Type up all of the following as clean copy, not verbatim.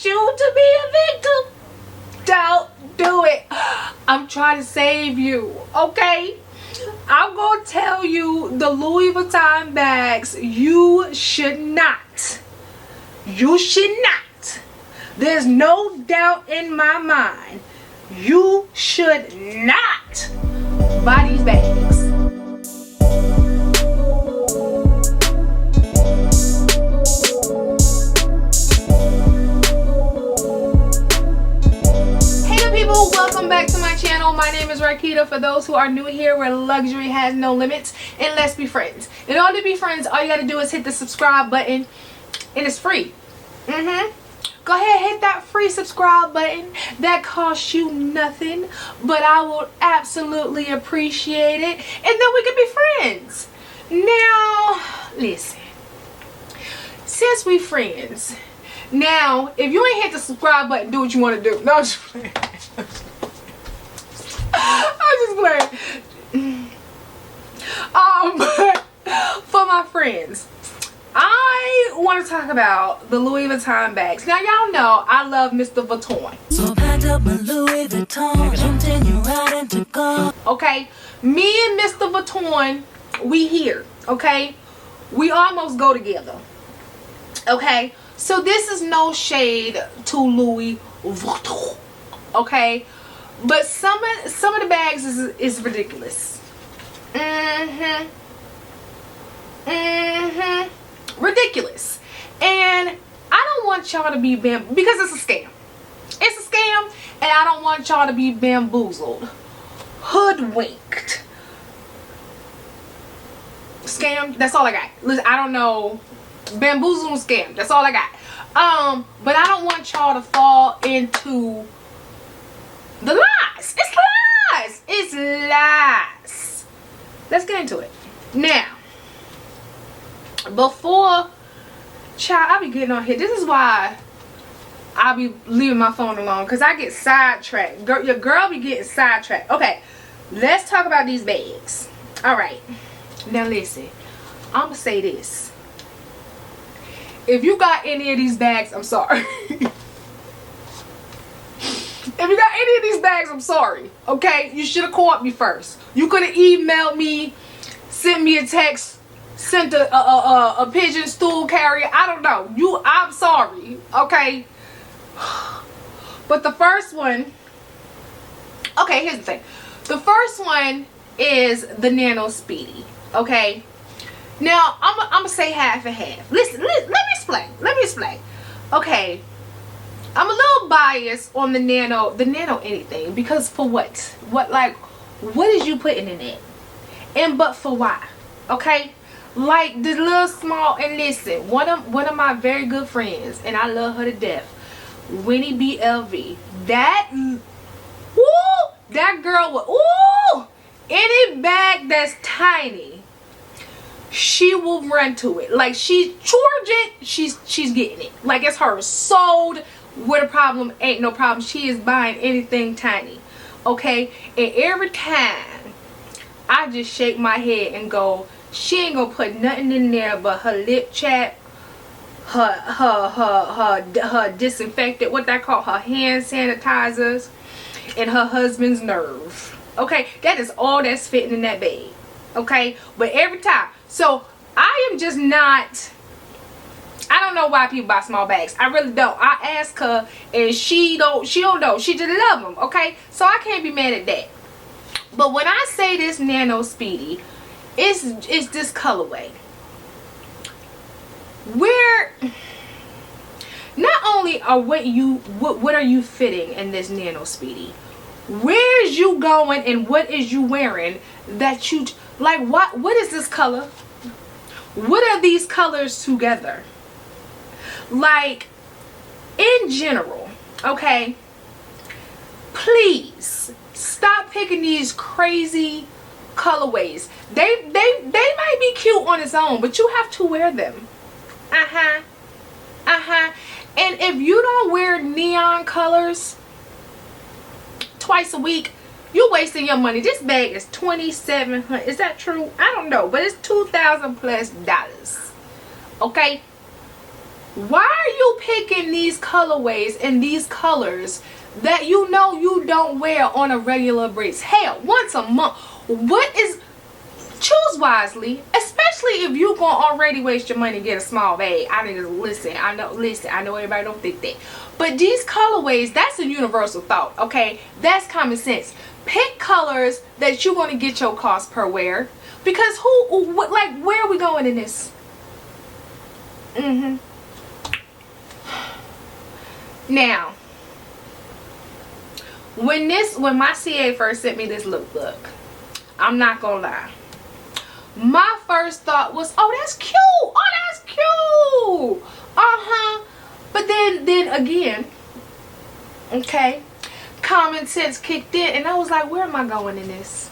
want you to be a victim. Don't do it. I'm trying to save you, okay? I'm gonna tell you the Louis Vuitton bags you should not. You should not. There's no doubt in my mind. You should not buy these bags. Welcome back to my channel. My name is Rakita. For those who are new here, where luxury has no limits, and let's be friends. In order to be friends, all you gotta do is hit the subscribe button, and it's free. Go ahead, hit that free subscribe button. That costs you nothing, but I will absolutely appreciate it, and then we can be friends. Now, listen. Since we friends, now if you ain't hit the subscribe button, do what you want to do. No, I'm just playing. I'm just playing. But for my friends, I want to talk about the Louis Vuitton bags. Now y'all know I love Mr. Vuitton. So packed up my Louis Vuitton, jumped in your ride and took off. Okay, me and Mr. Vuitton, we here. Okay, we almost go together. Okay, so this is no shade to Louis Vuitton. Okay, but some of the bags is ridiculous. Ridiculous. And I don't want y'all to be because it's a scam. It's a scam, and I don't want y'all to be bamboozled, hoodwinked, scam. That's all I got. Listen, I don't know, bamboozled and scam. That's all I got. But I don't want y'all to fall into the lies. It's lies. It's lies. Let's get into it. Now, before, child, I be getting on here. This is why I be leaving my phone alone, because I get sidetracked. Your girl be getting sidetracked. Okay, let's talk about these bags. Alright, now listen, I'm going to say this. If you got any of these bags, I'm sorry. If you got any of these bags, I'm sorry. Okay, you should have called me first. You could have emailed me, sent me a text, sent a pigeon stool carrier. I don't know. I'm sorry. Okay. But the first one. Okay, here's the thing. The first one is the Nano Speedy. Okay. Now I'm gonna say half and half. Listen, let me explain. Let me explain. Okay. I'm a little biased on the Nano anything, because for what? What is you putting in it? And but for why? Okay? Like the little small, and listen, one of my very good friends, and I love her to death, Winnie BLV. That girl will, any bag that's tiny, she will run to it. Like she's getting it. Like it's hers. Sold. Where the problem ain't no problem. She is buying anything tiny. Okay? And every time I just shake my head and go, she ain't gonna put nothing in there but her lip chat, her disinfectant, what they call her hand sanitizers, and her husband's nerve. Okay? That is all that's fitting in that bag. Okay? But every time. So I am just not, I don't know why people buy small bags. I really don't. I ask her and she don't know. She just love them. Okay? So I can't be mad at that. But when I say this Nano Speedy, it's this colorway. Where not only are what are you fitting in this Nano Speedy? Where's you going and what is you wearing that you like? What is this color? What are these colors together? Like, in general, okay, please stop picking these crazy colorways. They might be cute on its own, but you have to wear them. And if you don't wear neon colors twice a week, you're wasting your money. This bag is $2,700. Is that true? I don't know, but it's $2,000 plus. Okay, why are you picking these colorways and these colors that you know you don't wear on a regular basis? Hell, once a month. Choose wisely, especially if you gonna already waste your money and get a small bag. I need to listen. I know everybody don't think that, but these colorways, that's a universal thought. Okay, that's common sense. Pick colors that you're gonna get your cost per wear, because where are we going in this? Now, when my CA first sent me this lookbook, I'm not gonna lie, my first thought was, oh, that's cute. Oh, that's cute. But then again, okay, common sense kicked in, and I was like, where am I going in this?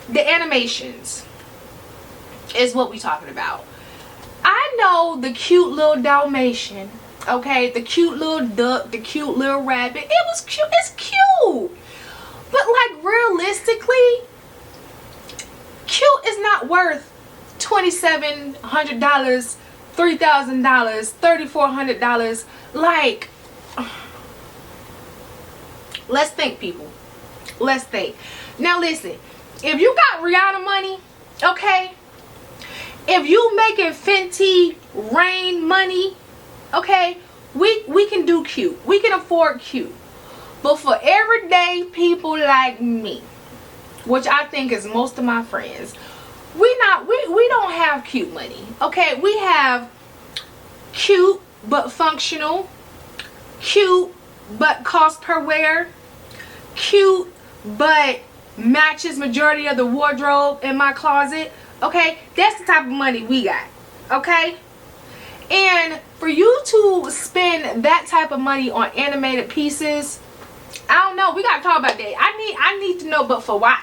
The animations is what we talking about. I know the cute little Dalmatian, okay, the cute little duck, the cute little rabbit. It was cute. It's cute. But like, realistically, cute is not worth $2,700, $3,000, $3,400. Like, let's think, people. Let's think. Now listen, if you got Rihanna money, okay, if you making Fenty Rain money, okay, we can do cute. We can afford cute. But for everyday people like me, which I think is most of my friends, we don't have cute money. Okay, we have cute but functional, cute but cost per wear, cute but matches majority of the wardrobe in my closet. Okay, that's the type of money we got. Okay, and for you to spend that type of money on animated pieces, I don't know, we gotta talk about that. I need to know, but for what?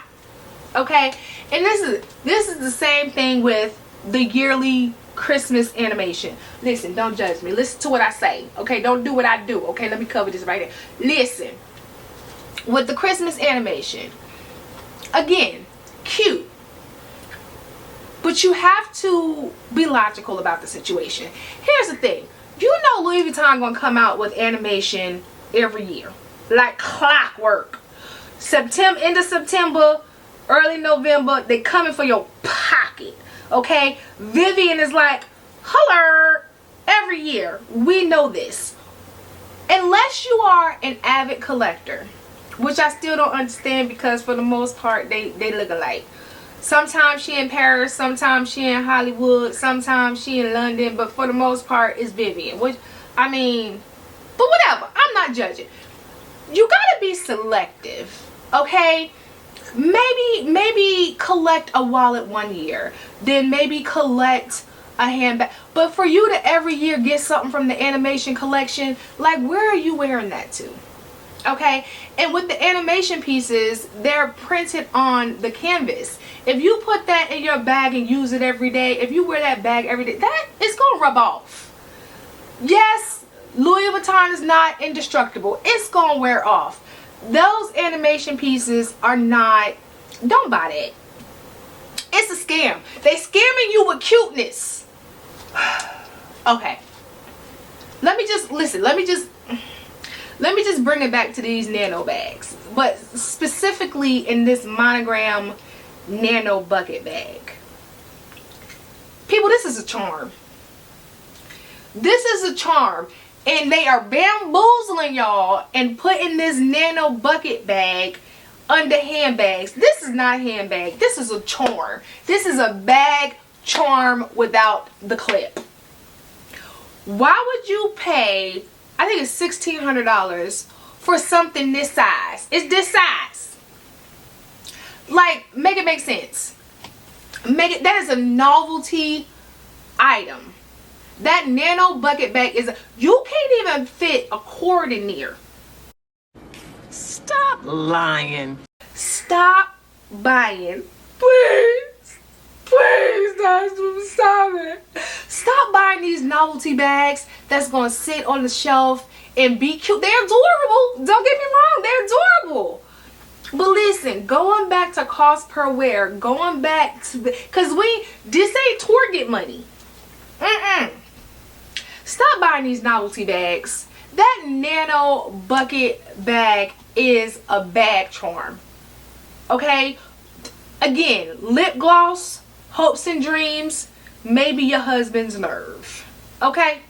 Okay, and this is the same thing with the yearly Christmas animation. Listen, don't judge me. Listen to what I say. Okay, don't do what I do. Okay, let me cover this right here. Listen, with the Christmas animation, again, cute, but you have to be logical about the situation. Here's the thing. You know Louis Vuitton gonna come out with animation every year, like clockwork. End of September, early November, they coming for your pocket. Okay, Vivian is like, hello, every year. We know this. Unless you are an avid collector, which I still don't understand, because for the most part they look alike. Sometimes she in Paris, sometimes she in Hollywood, sometimes she in London, but for the most part it's Vivian. Which, I mean, but whatever, I'm not judging. You gotta be selective, okay? Maybe collect a wallet one year, then maybe collect a handbag. But for you to every year get something from the animation collection, like, where are you wearing that to? Okay, and with the animation pieces, they're printed on the canvas. If you put that in your bag and use it every day, if you wear that bag every day, that is gonna rub off. Yes, Louis Vuitton is not indestructible. It's gonna wear off. Those animation pieces are not, don't buy that. It's a scam. They scamming you with cuteness. Okay, let me just bring it back to these Nano bags, but specifically in this monogram Nano bucket bag. People, this is a charm. This is a charm. And they are bamboozling y'all and putting this Nano bucket bag under handbags. This is not a handbag. This is a charm. This is a bag charm without the clip. Why would you pay, I think it's $1,600 for something this size? It's this size. Like, make it make sense. That is a novelty item. That Nano bucket bag is, you can't even fit a cord in there. Stop lying. Stop buying. Please. Please, stop it. Stop buying these novelty bags that's going to sit on the shelf and be cute. They're adorable. Don't get me wrong. They're adorable. But listen, going back to cost per wear, going back to, because this ain't Target money. stop buying these novelty bags. That Nano bucket bag is a bag charm. Okay? Again, lip gloss, hopes and dreams, maybe your husband's nerve. Okay?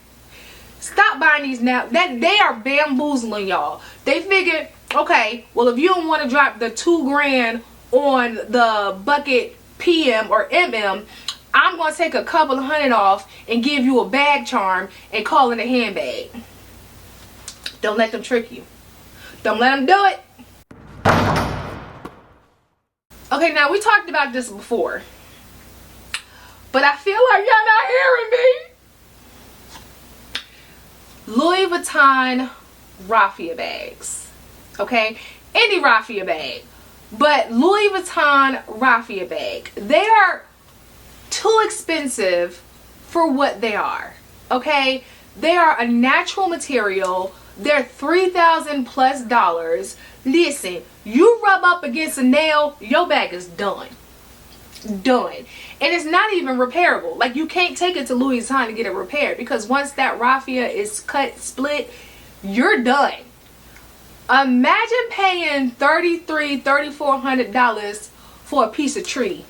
Stop buying these now. That they are bamboozling y'all. They figure, okay, well, if you don't want to drop the $2,000 on the bucket PM or MM, I'm going to take a couple of $100 off and give you a bag charm and call it a handbag. Don't let them trick you. Don't let them do it. Okay, now we talked about this before, but I feel like y'all not hearing me. Louis Vuitton Rafia bags. Okay? Any Rafia bag. But Louis Vuitton Rafia bag. They are too expensive for what they are. Okay? They are a natural material. They're $3,000+ Listen, you rub up against a nail, your bag is done. Done. And it's not even repairable. Like, you can't take it to Louis Vuitton to get it repaired, because once that raffia is cut, split, you're done. Imagine paying $3,400 for a piece of tree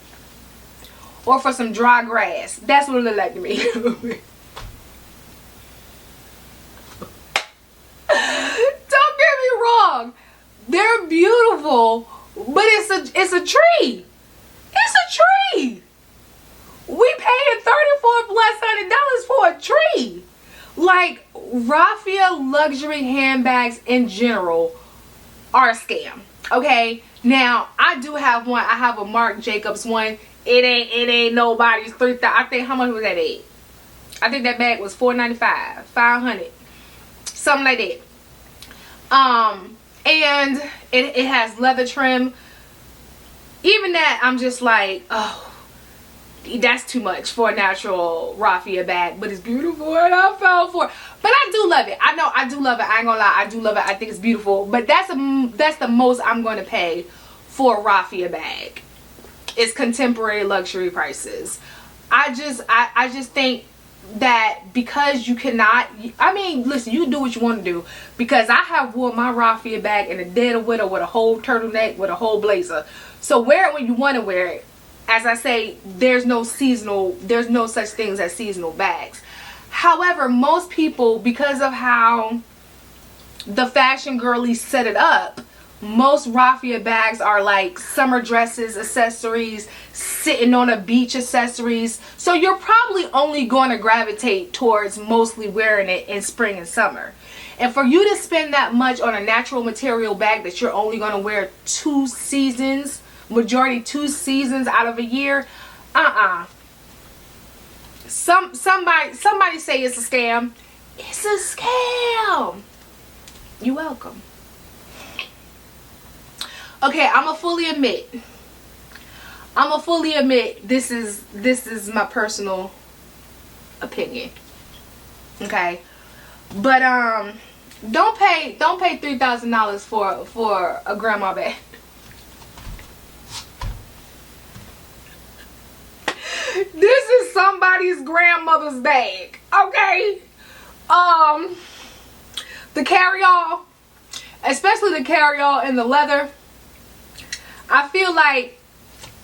or for some dry grass. That's what it looked like to me. Don't get me wrong. They're beautiful, but it's a tree. It's a tree. We paying $3,400+ for a tree. Like, Rafia luxury handbags in general are a scam. Okay, now I do have one. I have a Marc Jacobs one. It ain't nobody's 3,000. I think, how much was that? I think that bag was $495, $500, something like that. And it has leather trim. Even that, I'm just like, oh, that's too much for a natural Rafia bag, but it's beautiful and I fell for it. But I do love it. I know I do love it. I ain't gonna lie, I do love it. I think it's beautiful. But that's the most I'm going to pay for a Rafia bag. It's contemporary luxury prices. I just think that because you cannot, I mean, listen, you do what you want to do, because I have worn my Rafia bag in a dead of winter with a whole turtleneck, with a whole blazer. So wear it when you want to wear it. As I say, there's no such things as seasonal bags. However, most people, because of how the fashion girlies set it up, most Rafia bags are like summer dresses, accessories, sitting on a beach accessories. So you're probably only going to gravitate towards mostly wearing it in spring and summer. And for you to spend that much on a natural material bag that you're only going to wear 2 seasons, majority 2 seasons out of a year, somebody say it's a scam. It's a scam. You're welcome. Okay, I'ma fully admit this is my personal opinion. Okay, but don't pay $3,000 for a grandma bag. This is somebody's grandmother's bag. Okay, the Carryall, especially the Carryall in the leather. I feel like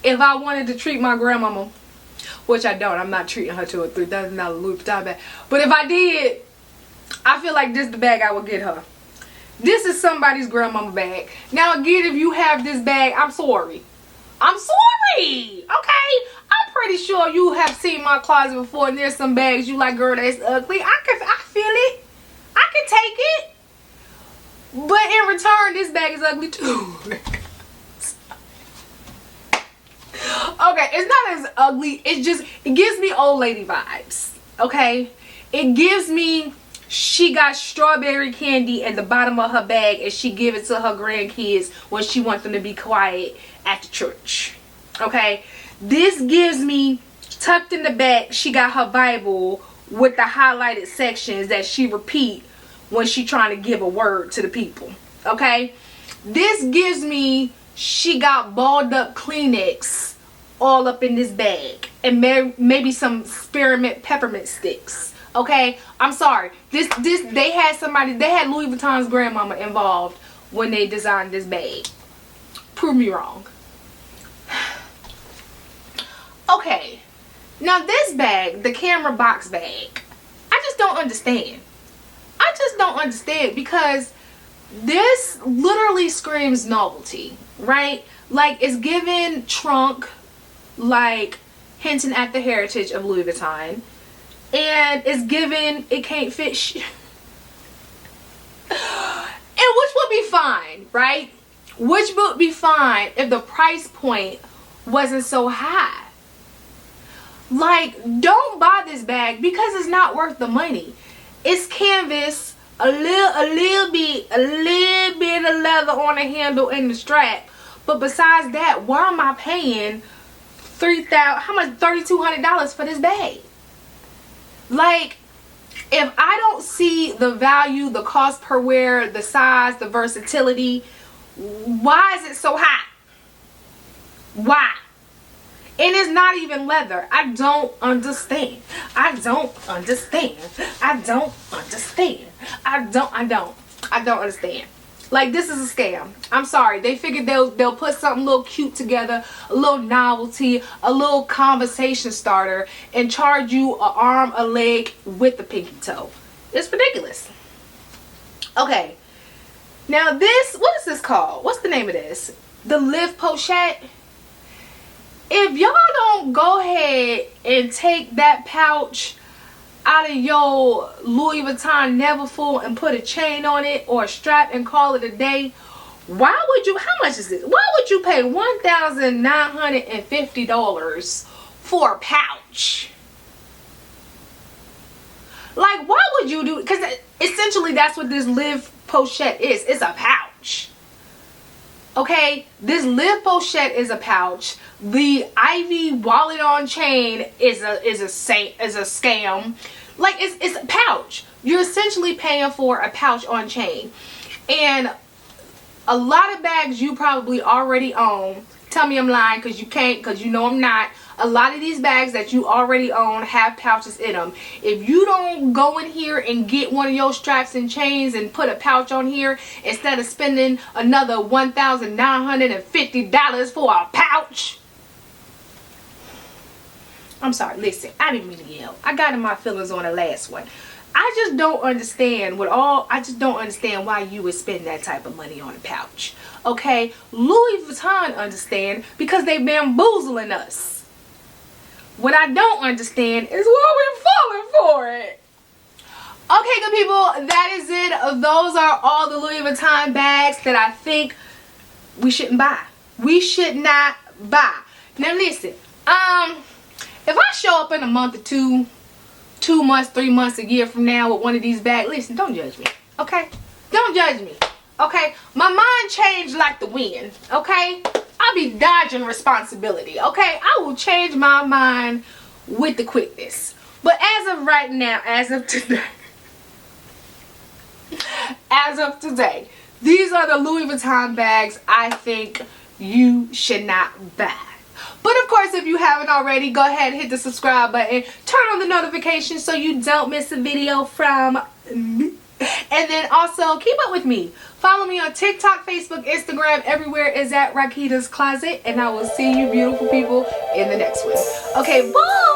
if I wanted to treat my grandmama, which I don't, I'm not treating her to a $3,000 Louis Vuitton bag, but if I did, I feel like this is the bag I would get her. This is somebody's grandmama bag. Now again, if you have this bag, I'm sorry. I'm sorry. Okay, I'm pretty sure you have seen my closet before, and there's some bags you like, girl, that's ugly. I feel it. I can take it. But in return, this bag is ugly too. Okay, it's not as ugly. It gives me old lady vibes. Okay, it gives me, she got strawberry candy at the bottom of her bag and she give it to her grandkids when she wants them to be quiet at the church. Okay, this gives me, tucked in the back, she got her Bible with the highlighted sections that she repeat when she trying to give a word to the people. Okay, this gives me, she got balled up Kleenex all up in this bag, and maybe some spearmint peppermint sticks. Okay, I'm sorry. They had Louis Vuitton's grandmama involved when they designed this bag. Prove me wrong. Okay, now this bag, the camera box bag, I just don't understand. I just don't understand, because this literally screams novelty, right? Like, it's given trunk, like hinting at the heritage of Louis Vuitton, and it's given it can't fit and which would be fine, right? Which would be fine if the price point wasn't so high. Like, don't buy this bag because it's not worth the money. It's canvas, a little bit of leather on the handle and the strap. But besides that, why am I paying $3,200 for this bag? Like, if I don't see the value, the cost per wear, the size, the versatility, why is it so high? Why? And it's not even leather. I don't understand. I don't understand. I don't understand. I don't understand. Like, this is a scam. I'm sorry. They figured they'll put something a little cute together, a little novelty, a little conversation starter, and charge you an arm, a leg with the pinky toe. It's ridiculous. Okay. Now this, what is this called? What's the name of this? The Live Pochette. If y'all don't go ahead and take that pouch out of your Louis Vuitton Neverfull and put a chain on it or a strap and call it a day, why would you, how much is this? Why would you pay $1,950 for a pouch? Like, why would you do it? Because essentially that's what this Live Pochette is. It's a pouch. Okay, this Live Pochette is a pouch. The Ivy wallet on chain is a scam. Like, it's a pouch. You're essentially paying for a pouch on chain. And a lot of bags you probably already own. Tell me I'm lying, because you can't, because you know I'm not. A lot of these bags that you already own have pouches in them. If you don't go in here and get one of your straps and chains and put a pouch on here instead of spending another $1,950 for a pouch. I'm sorry, listen, I didn't mean to yell. I got in my feelings on the last one. I just don't understand I just don't understand why you would spend that type of money on a pouch. Okay, Louis Vuitton understand, because they bamboozling us. What I don't understand is why we're falling for it. Okay, good people, that is it. Those are all the Louis Vuitton bags that I think we shouldn't buy. We should not buy. Now listen, if I show up in a month or two, 2 months, 3 months, a year from now with one of these bags, listen, don't judge me, okay? Don't judge me, okay? My mind changed like the wind, okay? I'll be dodging responsibility, okay? I will change my mind with the quickness. But as of right now, as of today, these are the Louis Vuitton bags I think you should not buy. But of course, if you haven't already, go ahead and hit the subscribe button. Turn on the notifications so you don't miss a video from me. And then also, keep up with me. Follow me on TikTok, Facebook, Instagram. Everywhere is at Rakita's Closet. And I will see you beautiful people in the next one. Okay, bye!